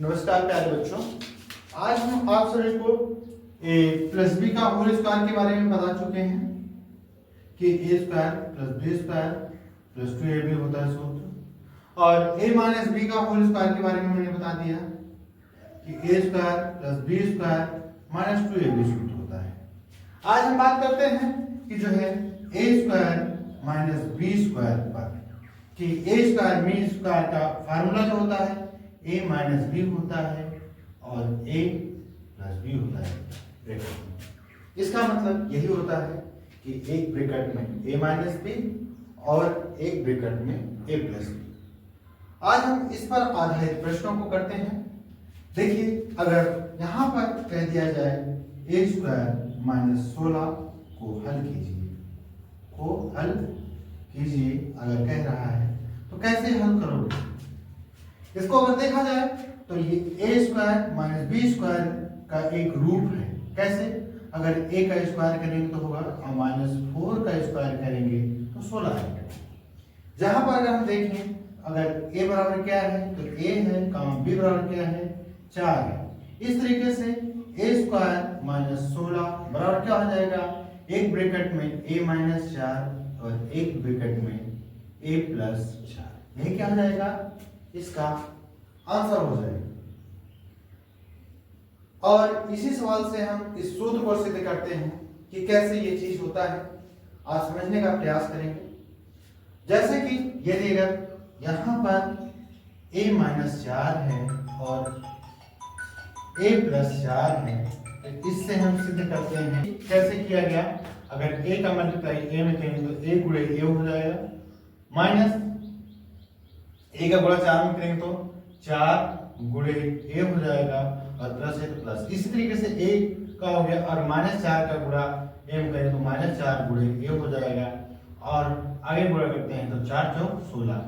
नमस्कार प्यारे बच्चों, आज हम आप सभी को a प्लस बी का होल स्क्वायर के बारे में बता चुके हैं कि A square plus B square plus 2ab होता है सूत्र, और a माइनस बी का होल स्क्वायर के बारे में मैंने बता दिया कि A square plus B square minus 2ab सूत्र होता है। आज हम बात करते हैं कि जो है ए स्क्वायर माइनस बी स्क्वायर पर, कि ए स्क्वायर बी स्क्वायर का फार्मूला जो होता है a माइनस बी होता है और a प्लस बी होता है ब्रैकेट में। इसका मतलब यही होता है कि एक ब्रैकेट में a माइनस बी और एक ब्रैकेट में a प्लस बी। आज हम इस पर आधारित प्रश्नों को करते हैं। देखिए, अगर यहाँ पर कह दिया जाए a स्क्वायर माइनस 16 को हल कीजिए, अगर कह रहा है तो कैसे हल करोगे? इसको अगर देखा जाए तो ये ए स्क्वायर माइनस बी स्क्वायर का एक रूप है। कैसे? अगर ए का स्क्वायर करेंगे तो होगा, और माइनस 4 का स्क्वायर करेंगे तो 16 है। जहां पर अगर हम देखें, अगर ए बराबर क्या है तो ए है, बी बराबर क्या है 4 है। इस तरीके से ए स्क्वायर माइनस 16 बराबर क्या हो जाएगा, एक ब्रैकेट में ए माइनस 4 और एक ब्रैकेट में ए प्लस 4। यही क्या हो जाएगा, इसका आंसर हो जाएगा। और इसी सवाल से हम इस सूत्र को सिद्ध करते हैं कि कैसे ये चीज होता है। आज समझने का प्रयास करेंगे। जैसे कि यदि अगर यहां पर a माइनस 4 है और a प्लस 4 है, तो इससे हम सिद्ध करते हैं कैसे किया गया। अगर a का मल्टीप्लाई a में करेंगे तो a गुणे a हो जाएगा, माइनस a का गुणा 4 में करेंगे तो 4 गुणे a हो जाएगा, और प्लस है तो प्लस। इसी तरीके से a का हो गया, और माइनस 4 का गुणा a में करें तो माइनस 4 गुणे a हो जाएगा, और आगे गुणा करते हैं तो 4 चौक 16,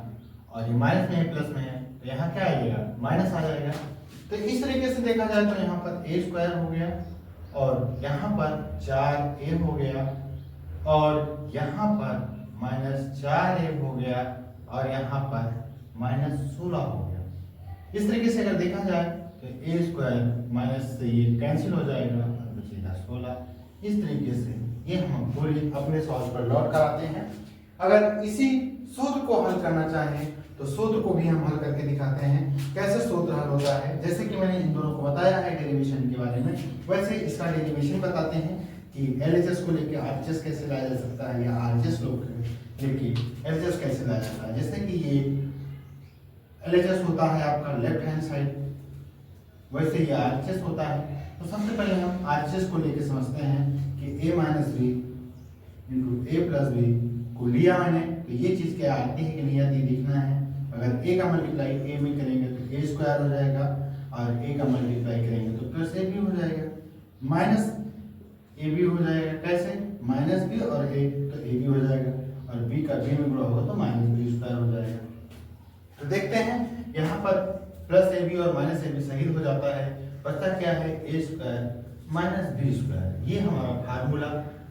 और ये माइनस में है प्लस में है तो यहाँ क्या आएगा, माइनस आ जाएगा। तो इस तरीके से देखा जाए तो यहाँ पर a स्क्वायर हो गया, और यहाँ पर 4a हो गया, और यहाँ पर माइनस 4a हो गया, और यहाँ पर माइनस 16 हो गया। इस तरीके से अगर देखा जाए तो ए स्क्वायर माइनस से ये कैंसिल हो जाएगा और बचेगा 16। इस तरीके से ये हम पूरी अपने सवाल पर लौट कर आते हैं। अगर इसी सूत्र को हल करना चाहें तो सूत्र को भी हम हल करके दिखाते हैं कैसे सूत्र हल होता है। जैसे कि मैंने इन दोनों को बताया है डेरिवेशन के बारे में, वैसे इसका डेरिवेशन बताते हैं कि LHS को लेके RHS कैसे लाया जा सकता है, या RHS लोग लेके LHS कैसे लाया जाता है। जैसे कि ये LHS होता है आपका लेफ्ट हैंड साइड, वैसे ये RHS होता है। तो सबसे पहले हम RHS को लेके समझते हैं कि a minus B into A plus B को लिया मैंने, तो ये चीज़ क्या आती है कि नहीं आती देखना है। अगर a का मल्टीप्लाई a में करेंगे तो a स्क्वायर हो जाएगा, और a का मल्टीप्लाई करेंगे तो प्लस a भी हो जाएगा, माइनस a भी हो जाएगा। कैसे? माइनस b और a तो a भी हो जाएगा, और b का b में गुणा होगा तो माइनस b स्क्वायर हो जाएगा। तो देखते हैं यहाँ पर प्लस ए बी और माइनस ए बी सही हो जाता है, बचता क्या है ए स्क्वायर माइनस बी स्क्वायर। ये हमारा फार्मूला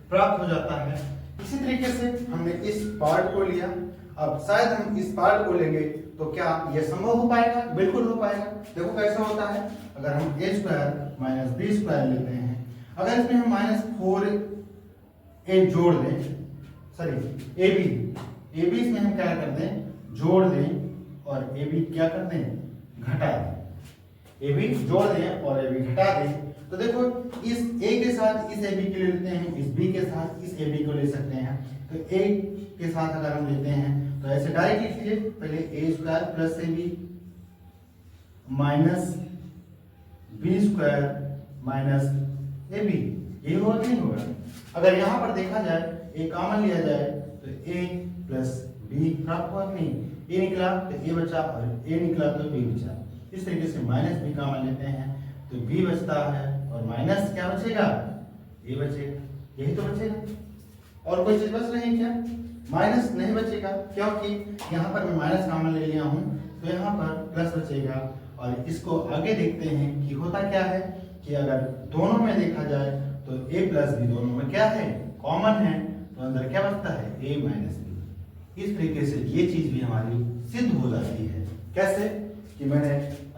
प्राप्त हो जाता है। इसी तरीके से हमने इस पार्ट को लिया, अब शायद हम इस पार्ट को लेंगे तो क्या यह संभव हो पाएगा? बिल्कुल हो पाएगा। देखो कैसा होता है। अगर हम ए स्क्वायर माइनस बी स्क्वायर लेते हैं, अगर इसमें हम माइनस 4a जोड़ दें, सॉरी ए बी इसमें हम क्या कर दें, जोड़ दें, और ए बी क्या कर दें, घटा दें। ए बी जोड़ दें और ए बी घटा दें, तो देखो इस a के साथ इस ए बी को ले लेते हैं, इस b के साथ इस ए बी को ले सकते हैं। तो a के साथ अगर हम लेते हैं तो ऐसे डायरेक्ट लिखिए, पहले A square plus A B minus B square minus A B, ये होगा कि नहीं होगा? अगर यहाँ पर देखा जाए a कॉमन लिया जाए तो a प्लस बी प्राप्त हुआ नहीं, a निकला तो a बचा, और a निकला तो b बचा। इस तरीके से माइनस b कॉमन लेते हैं तो b बचता है, और माइनस क्या बचेगा, a बचेगा। यही तो बचेगा, और कोई चीज बच रही है क्या? माइनस नहीं बचेगा, क्योंकि यहाँ पर मैं माइनस कॉमन ले लिया हूँ, तो यहाँ पर प्लस बचेगा। और इसको आगे देखते हैं कि होता क्या है कि अगर दोनों में देखा जाए तो a प्लस बी दोनों में क्या है, कॉमन है, तो अंदर क्या बचता है, a माइनस बी। इस तरीके से ये चीज भी हमारी सिद्ध हो जाती है। कैसे? कि मैंने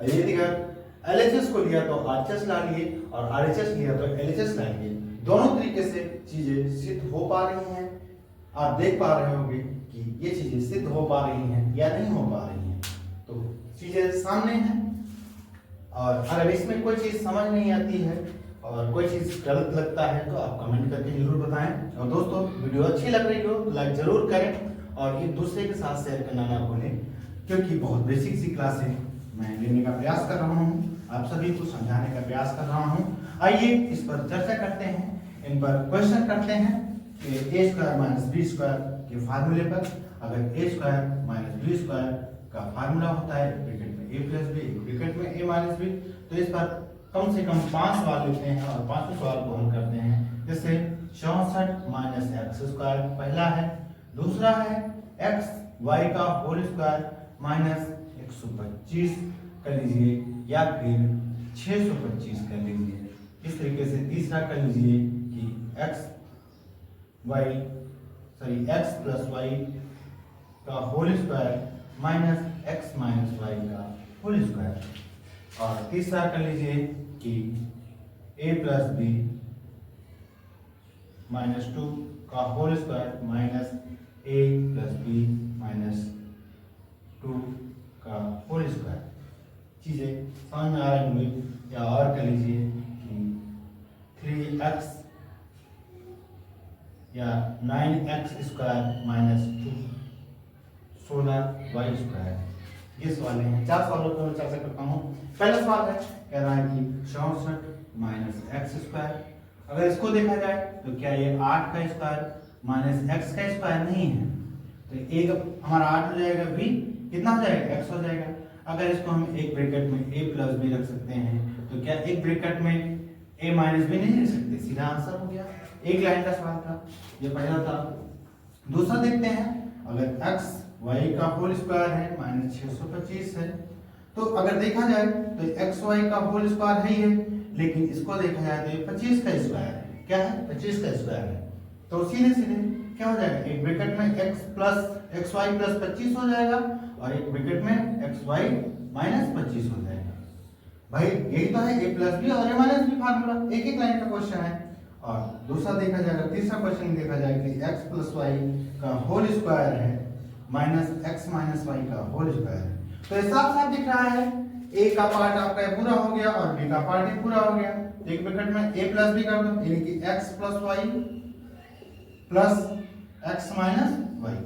यदि अगर LHS को लिया तो RHS ला लिए और RHS लिया तो LHS ला लिए। दोनों तरीके से चीजें सिद्ध हो पा रही हैं। आप देख पा रहे होंगे कि ये चीजें सिद्ध हो पा रही हैं या नहीं हो पा रही हैं। तो चीजें सामने हैं और अगर इसमें कोई चीज समझ नहीं आती है और कोई चीज गलत लगता है तो आप कमेंट करके जरूर बताएं। और दोस्तों वीडियो अच्छी लग रही हो तो लाइक जरूर करें और एक दूसरे के साथ शेयर करना ना भूलें, क्योंकि बहुत बेसिक सी क्लासें मैं लेने का प्रयास कर रहा हूँ, आप सभी को समझाने का प्रयास कर रहा हूँ। आइए इस पर चर्चा करते हैं, इन पर क्वेश्चन करते हैं कि a square minus B square के फार्मूले पर। अगर a स्क्वायर माइनस बी स्क्वायर का फार्मूला होता है ब्रैकेट में a प्लस बी ब्रैकेट में a माइनस बी, तो इस पर कम से कम 5 सवाल लेते हैं और 5 सवाल को हल करते हैं। जैसे 64 माइनस एक्स स्क्वायर पहला है, दूसरा है एक्स वाई का होल स्क्वायर माइनस 125 कर लीजिए या फिर 625 कर लीजिए। इस तरीके से तीसरा कर लीजिए कि एक्स प्लस वाई का whole square minus X minus Y का होल स्क्वायर। और तीसरा कर लीजिए कि a प्लस बी माइनस 2 का whole square minus a plus B minus 2 का होल स्क्वायर। चीजें समझ में आ रही होंगी। या और कर लीजिए कि 3x या 9x square minus 16y square. ये सवाल हैं। 4 सवालों पर मैं चर्चा करता हूँ। पहला सवाल है, कह रहा है कि 64 माइनस एक्स स्क्वायर। अगर इसको देखा जाए तो क्या ये 8 का स्क्वायर माइनस एक्स का स्क्वायर नहीं है, तो एक हमारा 8 हो जाएगा, b कितना हो जाएगा, x हो जाएगा। अगर इसको हम एक ब्रैकेट में a प्लस बी रख सकते हैं तो क्या एक ब्रैकेट में a माइनस बी नहीं रख सकते? सीधा आंसर हो गया। एक लाइन का सवाल था, ये पहला था। दूसरा देखते हैं, अगर x y का होल स्क्वायर है माइनस 625 है, तो अगर देखा जाए तो एक्स वाई का होल स्क्वायर है ही है, लेकिन इसको देखा जाए तो ये 25 का स्क्वायर है। क्या है? 25 का स्क्वायर है। तो सीधे सीधे क्या हो जाएगा, एक ब्रैकेट में एक्स वाई प्लस 25 हो जाएगा और एक ब्रैकेट में एक्स वाई माइनस 25 हो जाएगा। भाई यही तो है a प्लस बी और a माइनस बी फार्मूला। एक एक लाइन का क्वेश्चन है। और दूसरा देखा जाएगा, तीसरा क्वेश्चन देखा जाए कि एक्स प्लस वाई का होल स्क्वायर है माइनस एक्स माइनस वाई का होल स्क्वायर है। तो साफ साफ दिख रहा है, a का पार्ट आपका पूरा हो गया और b का पार्ट भी पूरा हो गया। एक ब्रैकेट में a प्लस b कर दो, यानी कि x plus Y plus x minus Y.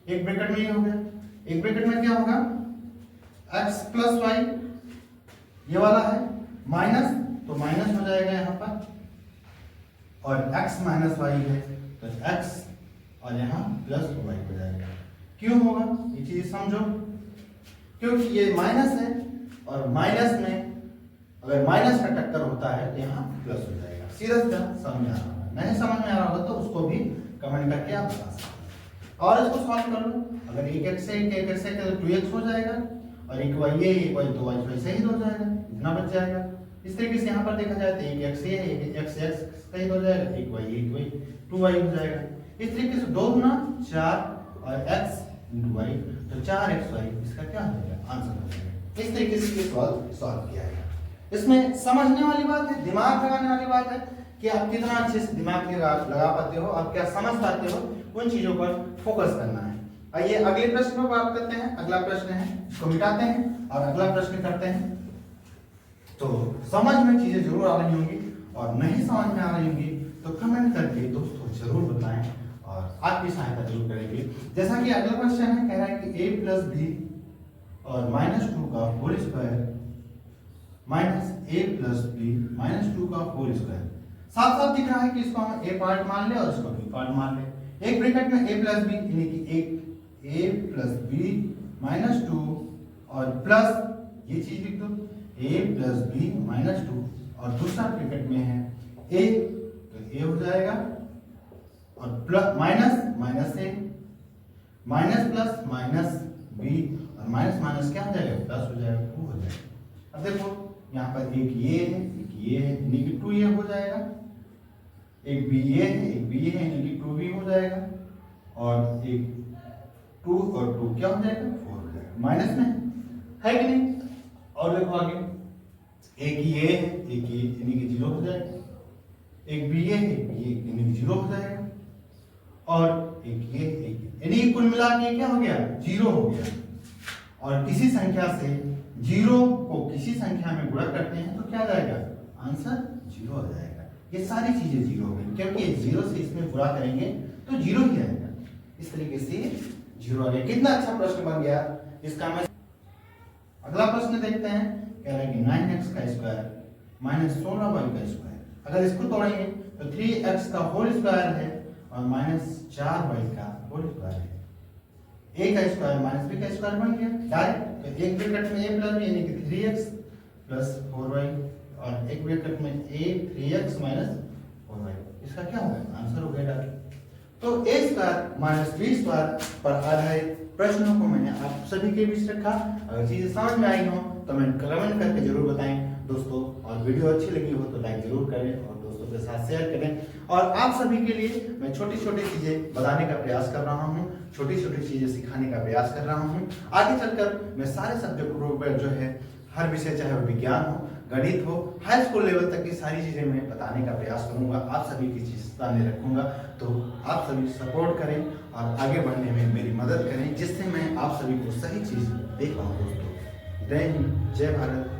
एक ब्रैकेट में ये हो गया। एक ब्रैकेट में क्या होगा, x प्लस वाई ये वाला है माइनस, तो माइनस हो जाएगा यहाँ पर, और x माइनस वाई है तो x और यहाँ प्लस वाई हो जाएगा। क्यों होगा ये चीज समझो, क्योंकि ये माइनस है और माइनस में अगर माइनस का टक्कर होता है तो यहाँ प्लस हो जाएगा। सीधा सीधा समझ में आ रहा है। नहीं समझ में आ रहा होगा तो उसको भी कमेंट करके आप बता सकते हैं। और इसको सॉल्व कर लो। अगर एक एक्स से एक एक्स से 2x हो जाएगा और एक वाई है, एक वाई तो वाई वैसे ही हो जाएगा, इतना बच जाएगा। इस तरीके से यहाँ पर देखा जाए तो एक एक्स है, एक एक्स सही हो जाएगा, एक वाई 2y हो जाएगा। इस तरीके से 2 गुना 4 और x इंटू वाई, तो 4xy इसका क्या हो जाएगा, आंसर हो जाएगा। इस तरीके से ये सवाल सॉल्व किया है। इसमें समझने वाली बात है, दिमाग लगाने वाली बात है कि आप कितना अच्छे से दिमाग लगा पाते हो, आप क्या समझ पाते हो, उन चीजों पर फोकस करना है। आइए अगले प्रश्न पर बात करते हैं। अगला प्रश्न है, इसको मिटाते हैं और अगला प्रश्न करते हैं। तो समझ में चीजें जरूर आ रही होंगी और नहीं समझ में आ रही होंगी तो कमेंट करके दोस्तों जरूर बताएं और आपकी सहायता जरूर करेंगे। जैसा कि अगला क्वेश्चन है, कह रहा है कि a प्लस बी और माइनस 2 का whole square minus a plus B minus 2 का होल स्क्वायर। साफ साफ दिख रहा है कि इसको हम a पार्ट मान ले और इसको b पार्ट मान ले। एक ब्रैकेट में a प्लस बी यानी कि एक a प्लस बी माइनस 2 और प्लस ये चीज लिख दो a प्लस बी माइनस 2 और दूसरा ब्रैकेट में है a, तो a हो जाएगा और प्लस माइनस माइनस से माइनस प्लस माइनस बी और माइनस माइनस क्या हो जाएगा, प्लस हो जाएगा, 2 हो जाएगा। अब देखो यहाँ पर एक ये है, एक ये है, यानी कि 2 ये हो जाएगा, एक बी ये है, एक बी ये है, यानी कि 2 भी हो जाएगा, और एक 2 और 2 क्या हो जाएगा, 4 हो जाएगा। माइनस में है कि नहीं। और देखो आगे एक ये है, एक ये, यानी कि 0 हो जाएगा। एक भी ये है, ये यानी कि 0 हो जाएगा। और एक ये, यानी कि कुल मिला के क्या हो गया, 0 हो गया। और किसी संख्या से 0 को किसी संख्या में गुणा करते हैं तो क्या आ जाएगा, आंसर 0 आ जाएगा। ये सारी चीजें 0 हो गई, क्योंकि 0 से इसमें गुणा करेंगे तो 0 ही आएगा। इस तरीके से 0 आ गया। कितना अच्छा प्रश्न बन गया इसका। मैं अगला प्रश्न देखते हैं। कह रहा है कि 9x का स्क्वायर माइनस 16y का स्क्वायर, अगर इसको तोड़ेंगे तो 3x का होल स्क्वायर है और माइनस 4y का होल स्क्वायर है। a का स्क्वायर माइनस b का स्क्वायर बन गया डायरेक्ट। तो एक ब्रैकेट में a प्लस b यानी कि 3x प्लस 4y, और एक ब्रैकेट में a 3x माइनस 4y। इसका क्या होगा, आंसर हो गया डायरेक्ट। तो a square minus b square पर आधारित प्रश्नों को मैंने आप सभी के बीच रखा। अगर चीजें समझ में आई हो तो मैं कमेंट करके जरूर बताएं दोस्तों, और वीडियो अच्छी लगी हो तो लाइक जरूर करें और दोस्तों के साथ शेयर करें। और आप सभी के लिए मैं छोटी छोटी चीजें बताने का प्रयास कर रहा हूँ, छोटी छोटी चीजें सिखाने का प्रयास कर रहा हूँ। आगे चलकर मैं सारे सब्जेक्टों पर जो है हर विषय, चाहे वो विज्ञान हो, गणित हो, हाई स्कूल लेवल तक की सारी चीजें मैं बताने का प्रयास करूंगा। आप सभी की चीज सामने रखूंगा। तो आप सभी सपोर्ट करें और आगे बढ़ने में मेरी मदद करें, जिससे मैं आप सभी को सही चीज दे पाऊँ दोस्तों। जय हिंद, जय भारत।